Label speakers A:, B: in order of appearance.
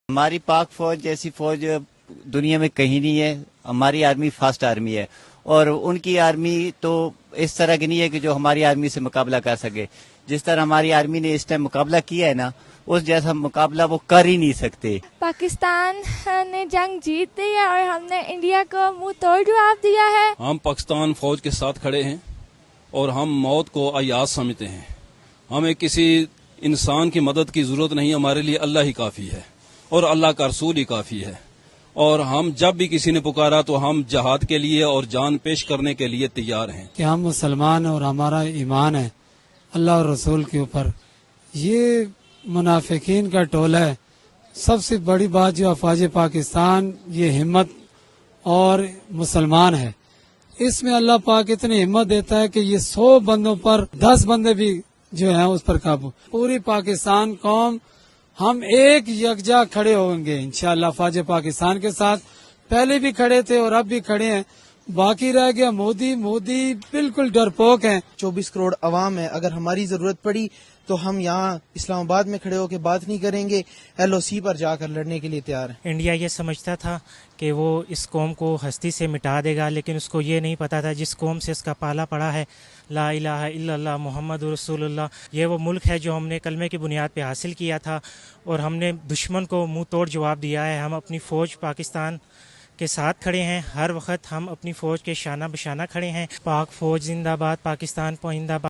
A: ہماری پاک فوج جیسی فوج دنیا میں کہیں نہیں ہے. ہماری آرمی فاسٹ آرمی ہے اور ان کی آرمی تو اس طرح کی نہیں ہے کہ جو ہماری آرمی سے مقابلہ کر سکے. جس طرح ہماری آرمی نے اس ٹائم مقابلہ کیا ہے نا، اس جیسا مقابلہ وہ کر ہی نہیں سکتے.
B: پاکستان نے جنگ جیت لی ہے اور ہم نے انڈیا کو منہ توڑ جواب دیا ہے.
C: ہم پاکستان فوج کے ساتھ کھڑے ہیں اور ہم موت کو ایاز سمجھتے ہیں. ہمیں کسی انسان کی مدد کی ضرورت نہیں، ہمارے لیے اللہ ہی کافی ہے اور اللہ کا رسول ہی کافی ہے. اور ہم جب بھی کسی نے پکارا تو ہم جہاد کے لیے اور جان پیش کرنے کے لیے تیار ہیں.
D: کہ ہم مسلمان اور ہمارا ایمان ہے اللہ اور رسول کے اوپر. یہ منافقین کا ٹولہ ہے. سب سے بڑی بات جو افواج پاکستان یہ ہمت اور مسلمان ہے، اس میں اللہ پاک اتنی ہمت دیتا ہے کہ یہ 100 بندوں پر 10 بندے بھی جو ہیں اس پر قابو. پوری پاکستان قوم ہم ایک یکجا کھڑے ہوں گے انشاءاللہ افواج پاکستان کے ساتھ. پہلے بھی کھڑے تھے اور اب بھی کھڑے ہیں. باقی رہ گیا مودی بالکل ڈرپوک ہیں.
E: 24 کروڑ عوام ہے. اگر ہماری ضرورت پڑی تو ہم یہاں اسلام آباد میں کھڑے ہو کے بات نہیں کریں گے، LOC پر جا کر لڑنے کے لیے تیار ہیں.
F: انڈیا یہ سمجھتا تھا کہ وہ اس قوم کو ہستی سے مٹا دے گا، لیکن اس کو یہ نہیں پتا تھا جس قوم سے اس کا پالا پڑا ہے لا الہ الا اللہ محمد رسول اللہ، یہ وہ ملک ہے جو ہم نے کلمے کی بنیاد پہ حاصل کیا تھا اور ہم نے دشمن کو منہ توڑ جواب دیا ہے. ہم اپنی فوج پاکستان کے ساتھ کھڑے ہیں، ہر وقت ہم اپنی فوج کے شانہ بشانہ کھڑے ہیں. پاک فوج زندہ باد، پاکستان پائندہ باد.